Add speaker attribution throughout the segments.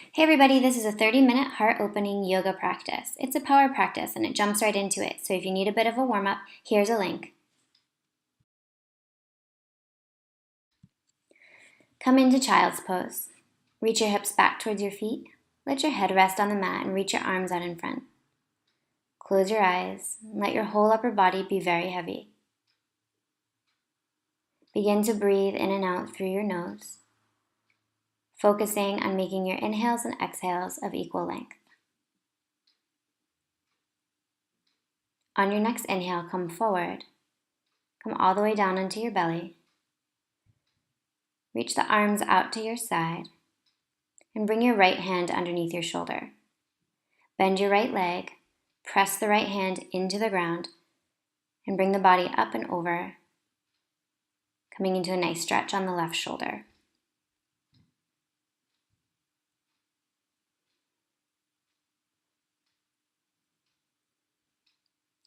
Speaker 1: Hey everybody, this is a 30-minute heart-opening yoga practice. It's a power practice and it jumps right into it, so if you need a bit of a warm-up, here's a link. Come into child's pose. Reach your hips back towards your feet. Let your head rest on the mat and reach your arms out in front. Close your eyes and let your whole upper body be very heavy. Begin to breathe in and out through your nose, focusing on making your inhales and exhales of equal length. On your next inhale, come forward. Come all the way down onto your belly. Reach the arms out to your side and bring your right hand underneath your shoulder. Bend your right leg, press the right hand into the ground, and bring the body up and over, coming into a nice stretch on the left shoulder.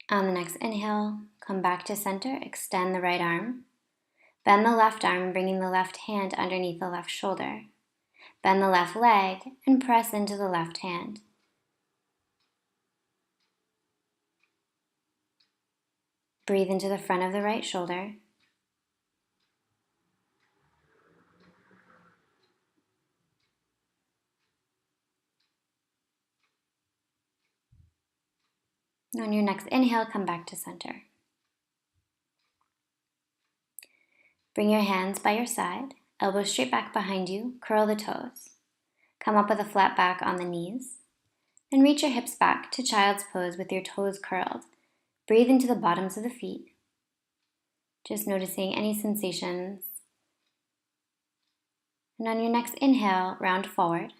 Speaker 1: On the next inhale, come back to center, extend the right arm. Bend the left arm, bringing the left hand underneath the left shoulder. Bend the left leg and press into the left hand. Breathe into the front of the right shoulder. On your next inhale, come back to center. Bring your hands by your side, elbows straight back behind you, curl the toes. Come up with a flat back on the knees. Then reach your hips back to child's pose with your toes curled. Breathe into the bottoms of the feet. Just noticing any sensations. And on your next inhale, round forward.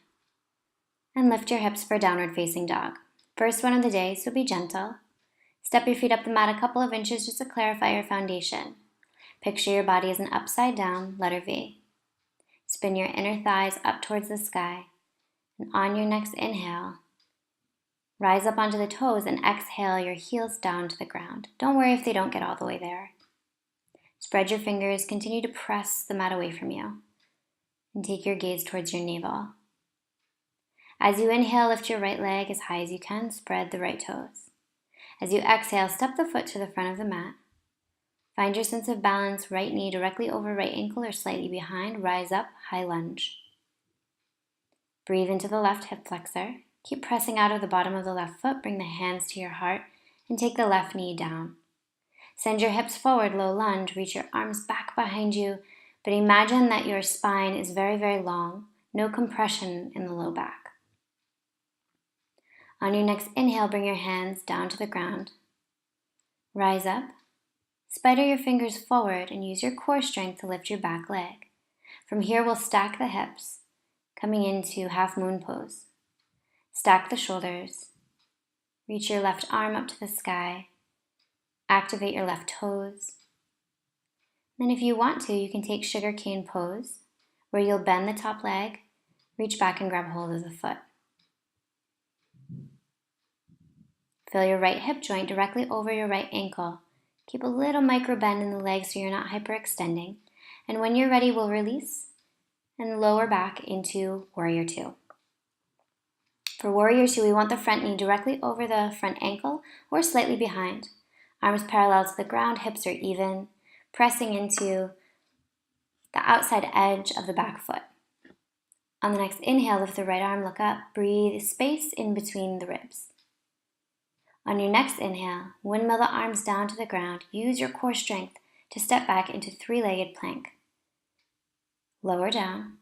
Speaker 1: And lift your hips for downward facing dog. First one of the day, so be gentle. Step your feet up the mat a couple of inches just to clarify your foundation. Picture your body as an upside down letter V. Spin your inner thighs up towards the sky. And on your next inhale, rise up onto the toes and exhale your heels down to the ground. Don't worry if they don't get all the way there. Spread your fingers, continue to press the mat away from you. And take your gaze towards your navel. As you inhale, lift your right leg as high as you can, spread the right toes. As you exhale, step the foot to the front of the mat. Find your sense of balance, right knee directly over right ankle or slightly behind, rise up, high lunge. Breathe into the left hip flexor. Keep pressing out of the bottom of the left foot, bring the hands to your heart, and take the left knee down. Send your hips forward, low lunge, reach your arms back behind you, but imagine that your spine is very, very long, no compression in the low back. On your next inhale, bring your hands down to the ground. Rise up. Spider your fingers forward and use your core strength to lift your back leg. From here, we'll stack the hips, coming into half moon pose. Stack the shoulders. Reach your left arm up to the sky. Activate your left toes. Then if you want to, you can take sugar cane pose, where you'll bend the top leg, reach back and grab hold of the foot. Feel your right hip joint directly over your right ankle. Keep a little micro bend in the leg so you're not hyperextending. And when you're ready, we'll release and lower back into Warrior Two. For Warrior Two, we want the front knee directly over the front ankle or slightly behind. Arms parallel to the ground, hips are even, pressing into the outside edge of the back foot. On the next inhale, lift the right arm, look up, breathe space in between the ribs. On your next inhale, windmill the arms down to the ground. Use your core strength to step back into three-legged plank. Lower down.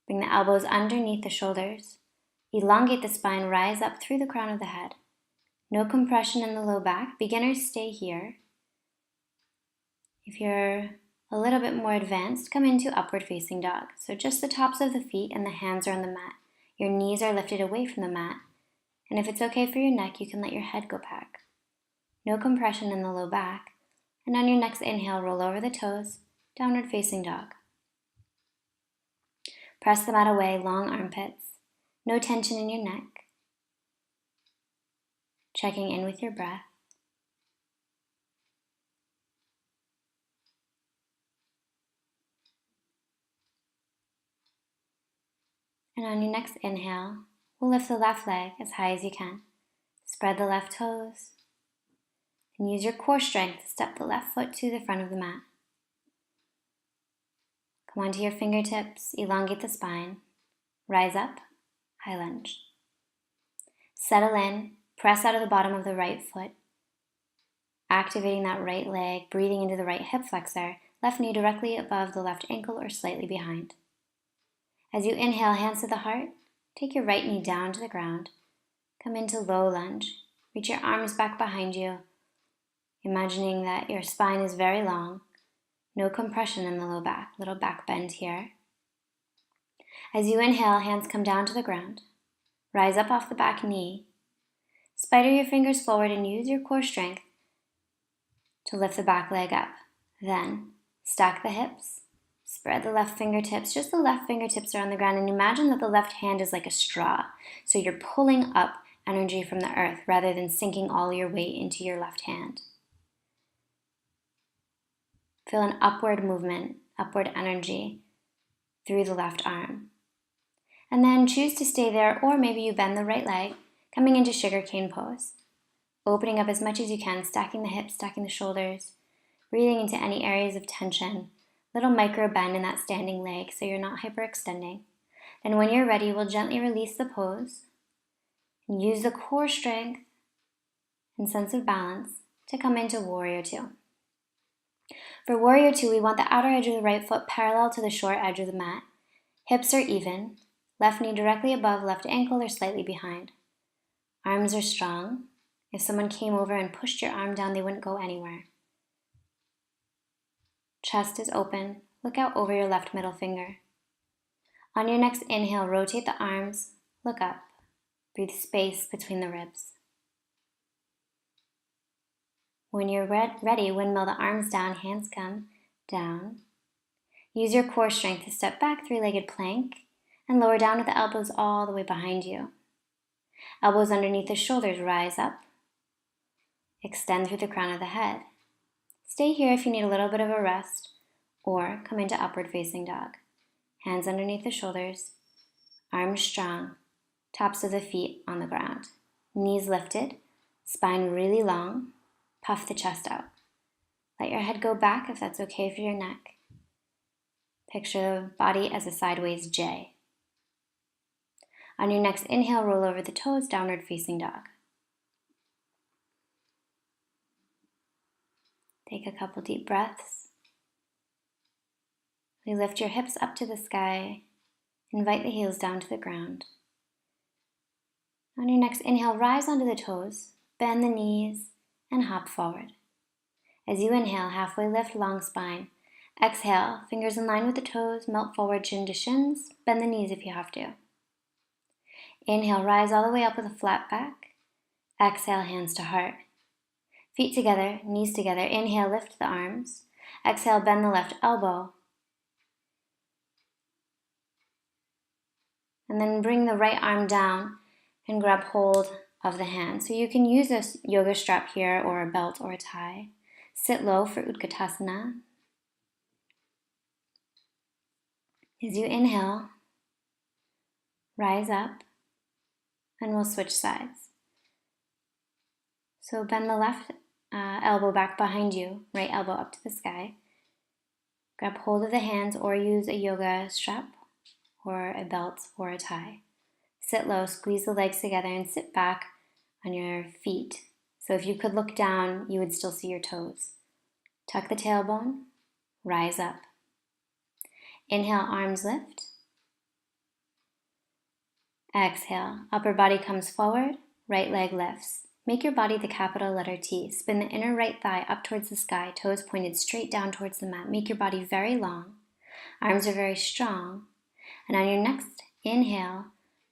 Speaker 1: Bring the elbows underneath the shoulders. Elongate the spine, rise up through the crown of the head. No compression in the low back. Beginners, stay here. If you're a little bit more advanced, come into upward facing dog. So just the tops of the feet and the hands are on the mat. Your knees are lifted away from the mat. And if it's okay for your neck, you can let your head go back. No compression in the low back. And on your next inhale, roll over the toes, downward facing dog. Press the mat away, long armpits. No tension in your neck. Checking in with your breath. And on your next inhale, we'll lift the left leg as high as you can. Spread the left toes. And use your core strength to step the left foot to the front of the mat. Come onto your fingertips, elongate the spine. Rise up, high lunge. Settle in, press out of the bottom of the right foot. Activating that right leg, breathing into the right hip flexor, left knee directly above the left ankle or slightly behind. As you inhale, hands to the heart, take your right knee down to the ground. Come into low lunge. Reach your arms back behind you, imagining that your spine is very long. No compression in the low back, little back bend here. As you inhale, hands come down to the ground. Rise up off the back knee. Spider your fingers forward and use your core strength to lift the back leg up. Then, stack the hips. Spread the left fingertips. Just the left fingertips are on the ground, and imagine that the left hand is like a straw. So you're pulling up energy from the earth rather than sinking all your weight into your left hand. Feel an upward movement, upward energy through the left arm. And then choose to stay there, or maybe you bend the right leg, coming into sugarcane pose. Opening up as much as you can, stacking the hips, stacking the shoulders, breathing into any areas of tension. Little micro bend in that standing leg so you're not hyperextending. Then when you're ready, we'll gently release the pose and use the core strength and sense of balance to come into Warrior Two. For Warrior Two, we want the outer edge of the right foot parallel to the short edge of the mat. Hips are even, left knee directly above left ankle or slightly behind. Arms are strong. If someone came over and pushed your arm down, they wouldn't go anywhere. Chest is open. Look out over your left middle finger. On your next inhale, rotate the arms. Look up. Breathe space between the ribs. When you're ready, windmill the arms down, hands come down. Use your core strength to step back, three-legged plank, and lower down with the elbows all the way behind you. Elbows underneath the shoulders, rise up. Extend through the crown of the head. Stay here if you need a little bit of a rest, or come into upward facing dog. Hands underneath the shoulders, arms strong, tops of the feet on the ground. Knees lifted, spine really long, puff the chest out. Let your head go back if that's okay for your neck. Picture the body as a sideways J. On your next inhale, roll over the toes, downward facing dog. Take a couple deep breaths. We lift your hips up to the sky. Invite the heels down to the ground. On your next inhale, rise onto the toes, bend the knees, and hop forward. As you inhale, halfway lift, long spine. Exhale, fingers in line with the toes, melt forward, chin to shins. Bend the knees if you have to. Inhale, rise all the way up with a flat back. Exhale, hands to heart. Feet together, knees together. Inhale, lift the arms. Exhale, bend the left elbow. And then bring the right arm down and grab hold of the hand. So you can use a yoga strap here or a belt or a tie. Sit low for Utkatasana. As you inhale, rise up, and we'll switch sides. So bend the left elbow back behind you, right elbow up to the sky. Grab hold of the hands or use a yoga strap or a belt or a tie. Sit low, squeeze the legs together and sit back on your feet. So if you could look down, you would still see your toes. Tuck the tailbone, rise up. Inhale, arms lift. Exhale, upper body comes forward, right leg lifts. Make your body the capital letter T. Spin the inner right thigh up towards the sky, toes pointed straight down towards the mat. Make your body very long. Arms are very strong. And on your next inhale,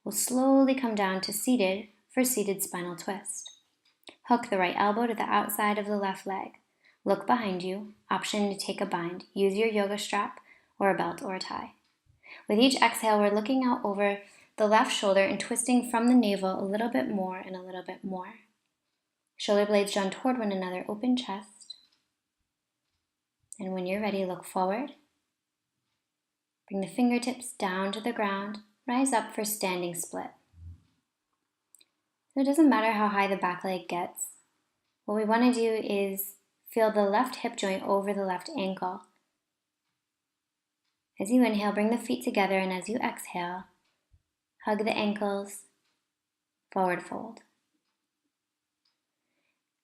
Speaker 1: we'll slowly come down to seated for seated spinal twist. Hook the right elbow to the outside of the left leg. Look behind you, option to take a bind. Use your yoga strap or a belt or a tie. With each exhale, we're looking out over the left shoulder and twisting from the navel a little bit more and a little bit more. Shoulder blades drawn toward one another, open chest. And when you're ready, look forward. Bring the fingertips down to the ground, rise up for standing split. So it doesn't matter how high the back leg gets. What we want to do is feel the left hip joint over the left ankle. As you inhale, bring the feet together, and as you exhale, hug the ankles, forward fold.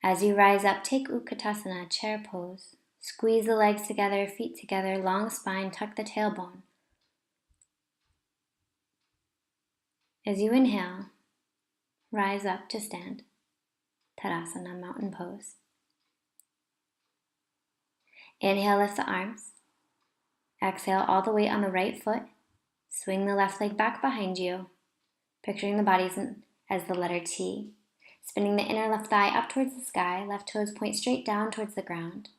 Speaker 1: As you rise up, take Utkatasana, chair pose. Squeeze the legs together, feet together, long spine, tuck the tailbone. As you inhale, rise up to stand, Tadasana, mountain pose. Inhale, lift the arms. Exhale, all the weight on the right foot. Swing the left leg back behind you, picturing the body as the letter T. Spinning the inner left thigh up towards the sky, left toes point straight down towards the ground.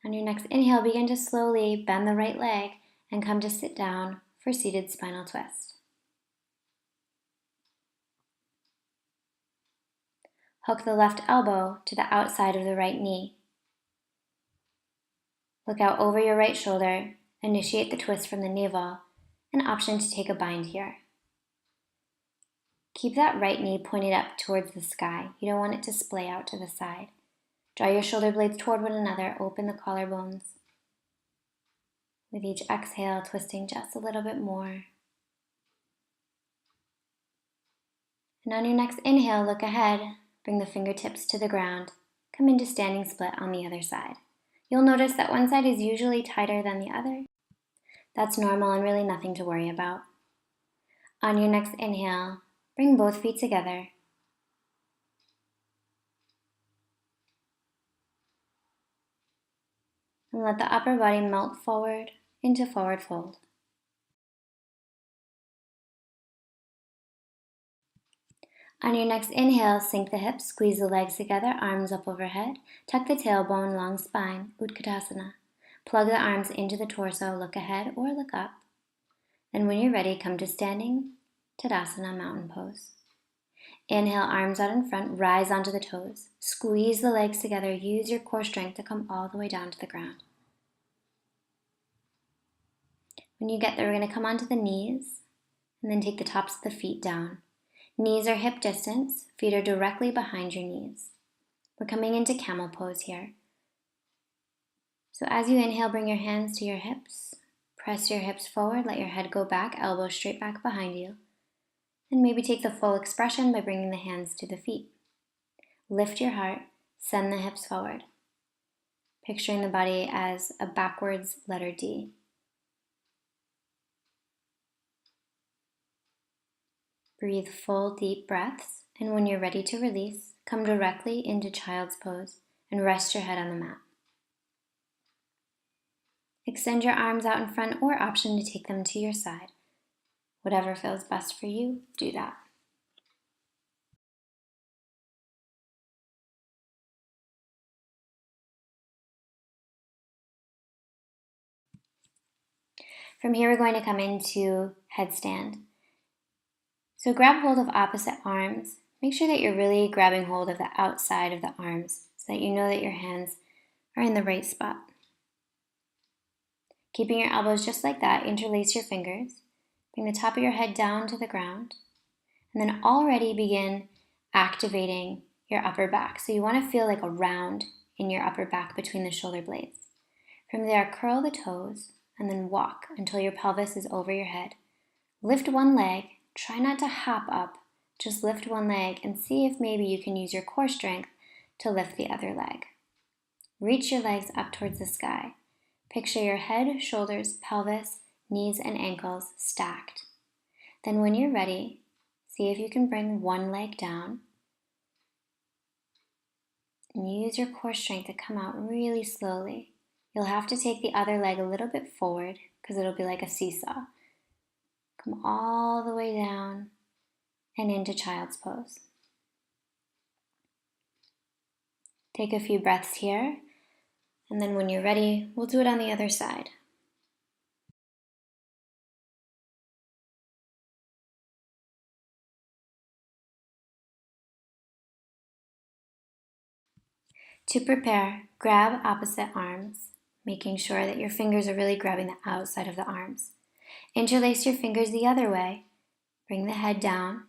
Speaker 1: On your next inhale, begin to slowly bend the right leg and come to sit down for seated spinal twist. Hook the left elbow to the outside of the right knee. Look out over your right shoulder, initiate the twist from the navel, an option to take a bind here. Keep that right knee pointed up towards the sky. You don't want it to splay out to the side. Draw your shoulder blades toward one another, open the collarbones. With each exhale, twisting just a little bit more. And on your next inhale, look ahead, bring the fingertips to the ground, come into standing split on the other side. You'll notice that one side is usually tighter than the other. That's normal and really nothing to worry about. On your next inhale, bring both feet together. And let the upper body melt forward into forward fold. On your next inhale, sink the hips, squeeze the legs together, arms up overhead, tuck the tailbone, long spine, Utkatasana. Plug the arms into the torso, look ahead or look up. Then when you're ready, come to standing, Tadasana, mountain pose. Inhale, arms out in front, rise onto the toes. Squeeze the legs together, use your core strength to come all the way down to the ground. When you get there, we're going to come onto the knees and then take the tops of the feet down. Knees are hip distance, feet are directly behind your knees. We're coming into camel pose here. So as you inhale, bring your hands to your hips. Press your hips forward, let your head go back, elbows straight back behind you. And maybe take the full expression by bringing the hands to the feet. Lift your heart, send the hips forward. Picturing the body as a backwards letter D. Breathe full, deep breaths, and when you're ready to release, come directly into child's pose and rest your head on the mat. Extend your arms out in front or option to take them to your side. Whatever feels best for you, do that. From here, we're going to come into headstand. So grab hold of opposite arms. Make sure that you're really grabbing hold of the outside of the arms so that you know that your hands are in the right spot. Keeping your elbows just like that, interlace your fingers. Bring the top of your head down to the ground. And then already begin activating your upper back. So you want to feel like a round in your upper back between the shoulder blades. From there, curl the toes and then walk until your pelvis is over your head. Lift one leg. Try not to hop up, just lift one leg and see if maybe you can use your core strength to lift the other leg. Reach your legs up towards the sky. Picture your head, shoulders, pelvis, knees, and ankles stacked. Then when you're ready, see if you can bring one leg down and use your core strength to come out really slowly. You'll have to take the other leg a little bit forward because it'll be like a seesaw. Come all the way down and into child's pose. Take a few breaths here, and then when you're ready, we'll do it on the other side. To prepare, grab opposite arms, making sure that your fingers are really grabbing the outside of the arms. Interlace your fingers the other way. Bring the head down,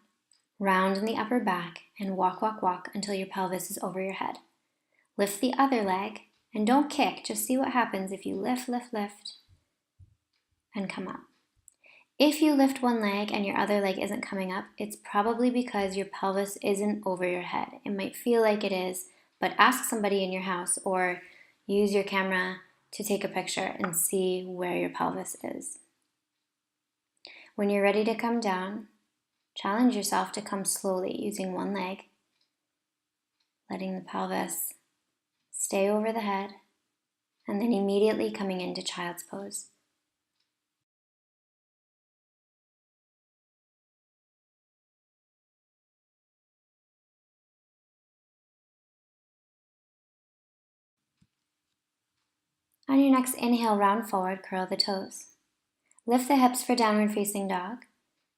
Speaker 1: round in the upper back, and walk, walk, walk until your pelvis is over your head. Lift the other leg, and don't kick, just see what happens if you lift, lift, lift, and come up. If you lift one leg and your other leg isn't coming up, it's probably because your pelvis isn't over your head. It might feel like it is, but ask somebody in your house or use your camera to take a picture and see where your pelvis is. When you're ready to come down, challenge yourself to come slowly using one leg, letting the pelvis stay over the head, and then immediately coming into child's pose. On your next inhale, round forward, curl the toes. Lift the hips for downward facing dog,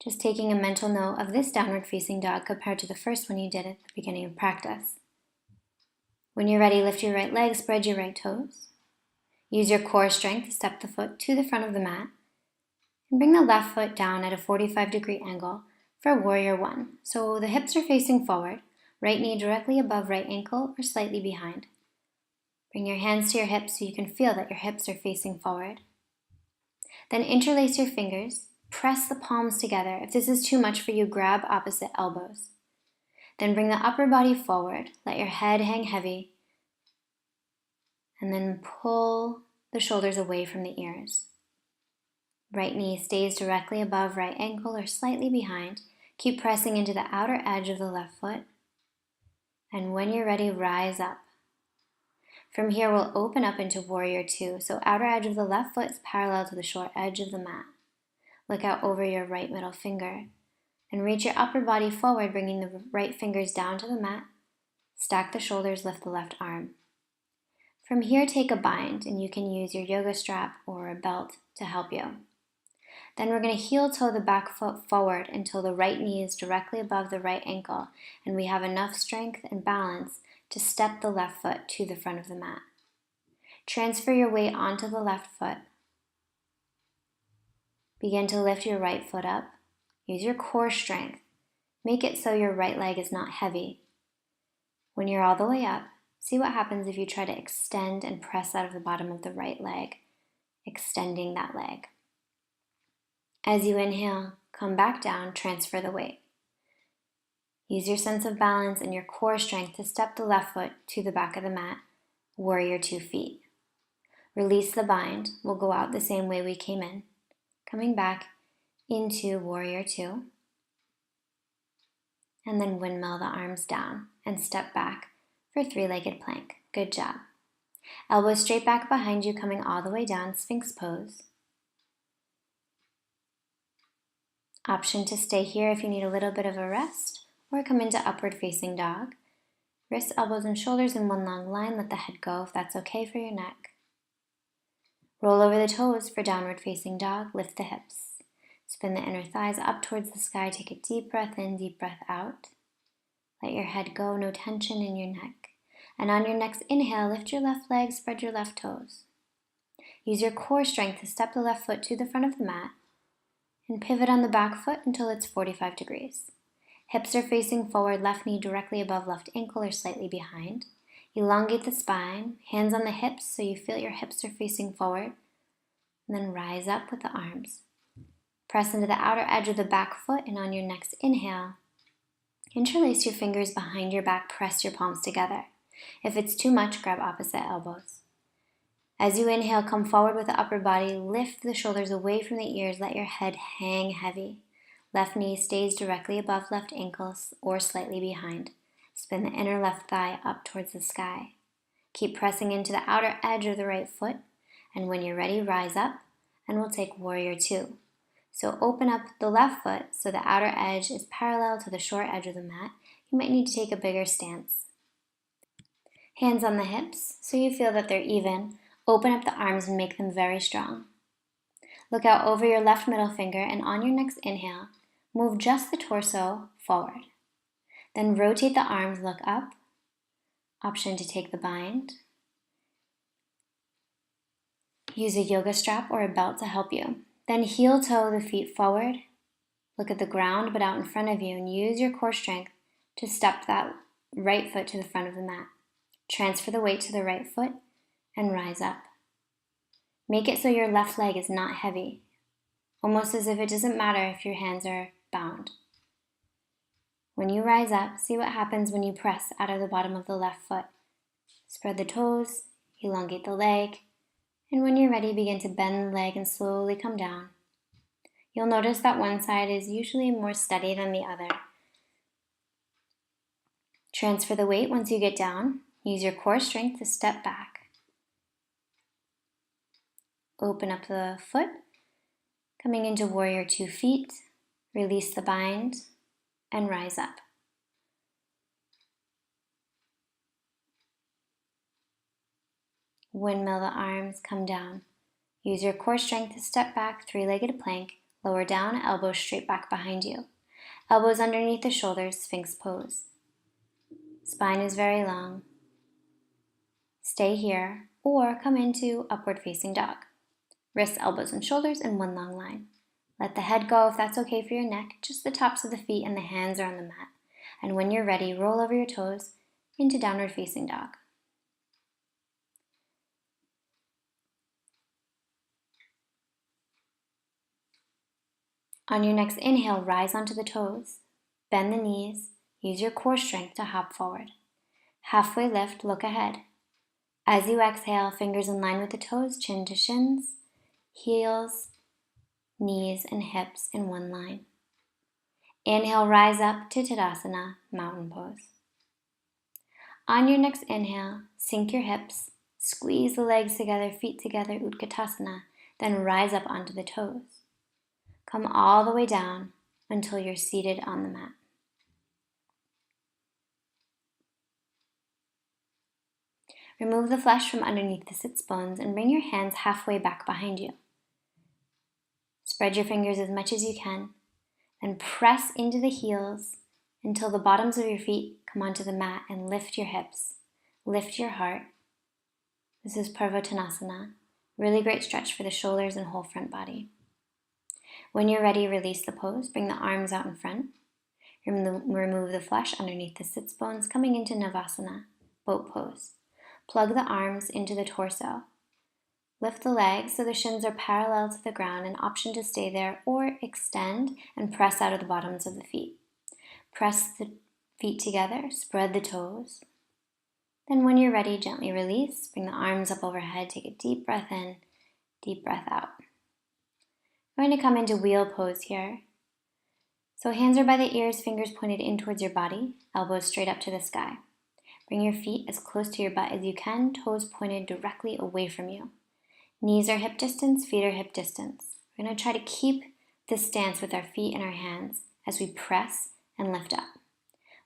Speaker 1: just taking a mental note of this downward facing dog compared to the first one you did at the beginning of practice. When you're ready, lift your right leg, spread your right toes. Use your core strength to step the foot to the front of the mat, and bring the left foot down at a 45-degree angle for Warrior One. So the hips are facing forward, right knee directly above right ankle or slightly behind. Bring your hands to your hips so you can feel that your hips are facing forward. Then interlace your fingers, press the palms together. If this is too much for you, grab opposite elbows. Then bring the upper body forward, let your head hang heavy, and then pull the shoulders away from the ears. Right knee stays directly above right ankle or slightly behind. Keep pressing into the outer edge of the left foot. And when you're ready, rise up. From here, we'll open up into Warrior Two. So outer edge of the left foot is parallel to the short edge of the mat. Look out over your right middle finger. And reach your upper body forward, bringing the right fingers down to the mat. Stack the shoulders, lift the left arm. From here, take a bind, and you can use your yoga strap or a belt to help you. Then we're going to heel toe the back foot forward until the right knee is directly above the right ankle, and we have enough strength and balance to step the left foot to the front of the mat. Transfer your weight onto the left foot. Begin to lift your right foot up. Use your core strength. Make it so your right leg is not heavy. When you're all the way up, see what happens if you try to extend and press out of the bottom of the right leg, extending that leg. As you inhale, come back down, transfer the weight. Use your sense of balance and your core strength to step the left foot to the back of the mat, Warrior 2 feet. Release the bind. We'll go out the same way we came in, coming back into Warrior 2. And then windmill the arms down and step back for three-legged plank. Good job. Elbows straight back behind you, coming all the way down, Sphinx pose. Option to stay here if you need a little bit of a rest, or come into upward facing dog. Wrists, elbows, and shoulders in one long line. Let the head go if that's okay for your neck. Roll over the toes for downward facing dog. Lift the hips. Spin the inner thighs up towards the sky. Take a deep breath in, deep breath out. Let your head go, no tension in your neck. And on your next inhale, lift your left leg, spread your left toes. Use your core strength to step the left foot to the front of the mat and pivot on the back foot until it's 45 degrees. Hips are facing forward, left knee directly above left ankle or slightly behind. Elongate the spine, hands on the hips so you feel your hips are facing forward. And then rise up with the arms. Press into the outer edge of the back foot, and on your next inhale, interlace your fingers behind your back, press your palms together. If it's too much, grab opposite elbows. As you inhale, come forward with the upper body, lift the shoulders away from the ears, let your head hang heavy. Left knee stays directly above left ankle or slightly behind. Spin the inner left thigh up towards the sky. Keep pressing into the outer edge of the right foot, and when you're ready, rise up, and we'll take Warrior 2. So open up the left foot so the outer edge is parallel to the short edge of the mat. You might need to take a bigger stance. Hands on the hips so you feel that they're even. Open up the arms and make them very strong. Look out over your left middle finger, and on your next inhale, move just the torso forward. Then rotate the arms, look up. Option to take the bind. Use a yoga strap or a belt to help you. Then heel toe the feet forward. Look at the ground but out in front of you and use your core strength to step that right foot to the front of the mat. Transfer the weight to the right foot and rise up. Make it so your left leg is not heavy, almost as if it doesn't matter if your hands are bound. When you rise up, see what happens when you press out of the bottom of the left foot. Spread the toes, elongate the leg, and when you're ready, begin to bend the leg and slowly come down. You'll notice that one side is usually more steady than the other. Transfer the weight once you get down. Use your core strength to step back. Open up the foot, coming into warrior 2 feet. Release the bind and rise up. Windmill the arms, come down. Use your core strength to step back, 3-legged plank. Lower down, elbows straight back behind you. Elbows underneath the shoulders, Sphinx pose. Spine is very long. Stay here or come into upward facing dog. Wrists, elbows, and shoulders in one long line. Let the head go if that's okay for your neck. Just the tops of the feet and the hands are on the mat. And when you're ready, roll over your toes into downward facing dog. On your next inhale, rise onto the toes. Bend the knees. Use your core strength to hop forward. Halfway lift, look ahead. As you exhale, fingers in line with the toes, chin to shins, heels, knees, and hips in one line. Inhale, rise up to Tadasana, mountain pose. On your next inhale, sink your hips, squeeze the legs together, feet together, Utkatasana, then rise up onto the toes. Come all the way down until you're seated on the mat. Remove the flesh from underneath the sits bones and bring your hands halfway back behind you. Spread your fingers as much as you can, then press into the heels until the bottoms of your feet come onto the mat and lift your hips, lift your heart. This is Parvattanasana, really great stretch for the shoulders and whole front body. When you're ready, release the pose, bring the arms out in front. Remove the flesh underneath the sits bones, coming into Navasana, boat pose. Plug the arms into the torso. Lift the legs so the shins are parallel to the ground, an option to stay there or extend and press out of the bottoms of the feet. Press the feet together, spread the toes. Then when you're ready, gently release, bring the arms up overhead, take a deep breath in, deep breath out. We're going to come into wheel pose here. So hands are by the ears, fingers pointed in towards your body, elbows straight up to the sky. Bring your feet as close to your butt as you can, toes pointed directly away from you. Knees are hip distance, feet are hip distance. We're going to try to keep this stance with our feet and our hands as we press and lift up.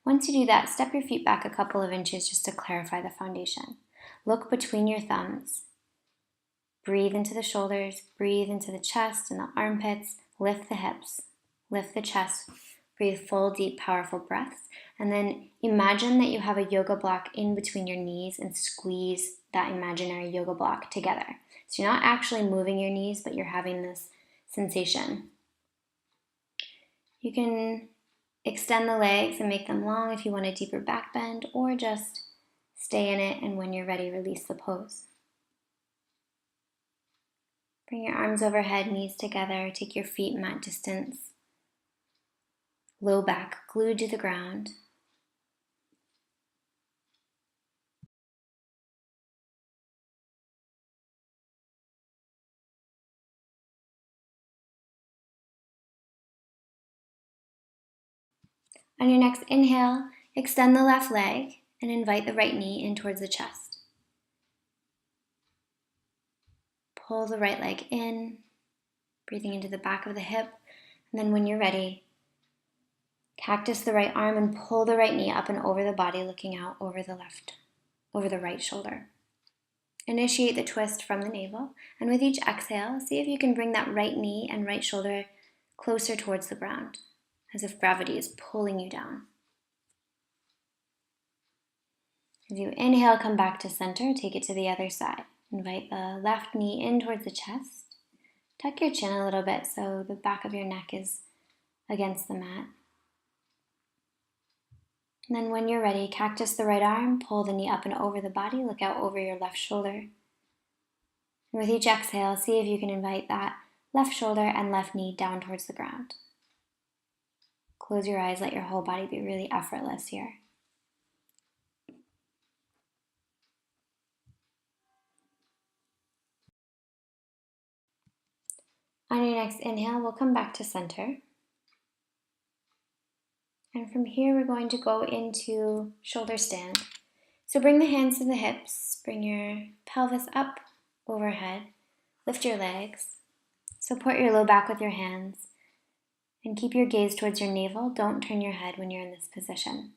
Speaker 1: Once you do that, step your feet back a couple of inches just to clarify the foundation. Look between your thumbs. Breathe into the shoulders, breathe into the chest and the armpits, lift the hips, lift the chest, breathe full, deep, powerful breaths, and then imagine that you have a yoga block in between your knees and squeeze that imaginary yoga block together. So you're not actually moving your knees, but you're having this sensation. You can extend the legs and make them long if you want a deeper back bend, or just stay in it and when you're ready, release the pose. Bring your arms overhead, knees together, take your feet mat distance. Low back glued to the ground. On your next inhale, extend the left leg and invite the right knee in towards the chest. Pull the right leg in, breathing into the back of the hip, and then when you're ready, cactus the right arm and pull the right knee up and over the body, looking out over the right shoulder. Initiate the twist from the navel, and with each exhale, see if you can bring that right knee and right shoulder closer towards the ground, as if gravity is pulling you down. As you inhale, come back to center, take it to the other side. Invite the left knee in towards the chest, Tuck your chin a little bit so the back of your neck is against the mat. And then when you're ready, cactus the right arm, pull the knee up and over the body, look out over your left shoulder. And with each exhale, see if you can invite that left shoulder and left knee down towards the ground. Close your eyes, let your whole body be really effortless here. On your next inhale, we'll come back to center. And from here, we're going to go into shoulder stand. So bring the hands to the hips, bring your pelvis up overhead, lift your legs, support your low back with your hands, and keep your gaze towards your navel. Don't turn your head when you're in this position.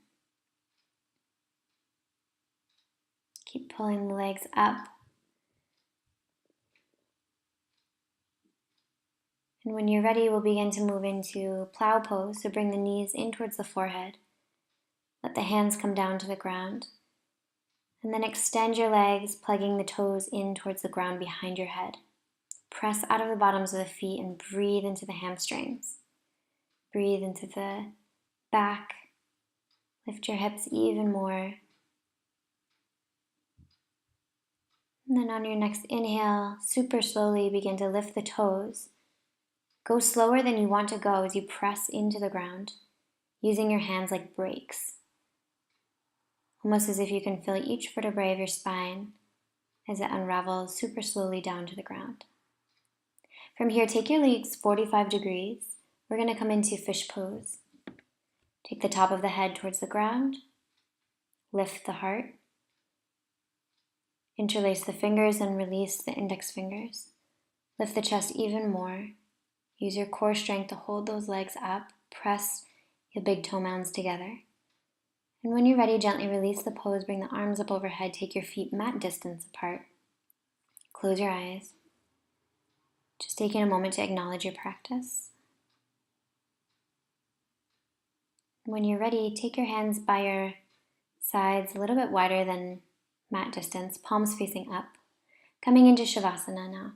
Speaker 1: Keep pulling the legs up. And when you're ready, we'll begin to move into plow pose. So bring the knees in towards the forehead. Let the hands come down to the ground. And then extend your legs, plugging the toes in towards the ground behind your head. Press out of the bottoms of the feet and breathe into the hamstrings. Breathe into the back. Lift your hips even more. And then on your next inhale, super slowly begin to lift the toes. Go slower than you want to go as you press into the ground, using your hands like brakes. Almost as if you can feel each vertebrae of your spine as it unravels super slowly down to the ground. From here, take your legs 45 degrees. We're going to come into fish pose. Take the top of the head towards the ground. Lift the heart. Interlace the fingers and release the index fingers. Lift the chest even more. Use your core strength to hold those legs up. Press your big toe mounds together. And when you're ready, gently release the pose. Bring the arms up overhead. Take your feet mat distance apart. Close your eyes. Just taking a moment to acknowledge your practice. When you're ready, take your hands by your sides a little bit wider than mat distance, palms facing up. Coming into Shavasana now.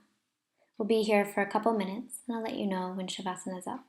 Speaker 1: We'll be here for a couple minutes, and I'll let you know when Shavasana is up.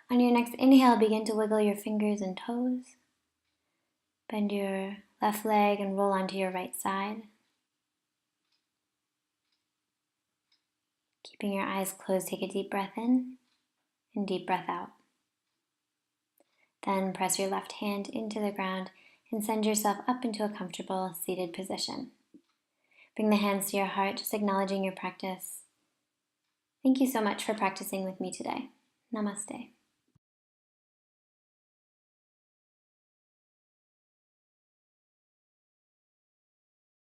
Speaker 1: On your next inhale, begin to wiggle your fingers and toes. Bend your left leg and roll onto your right side. Keeping your eyes closed, take a deep breath in and deep breath out. Then press your left hand into the ground and send yourself up into a comfortable seated position. Bring the hands to your heart, just acknowledging your practice. Thank you so much for practicing with me today. Namaste.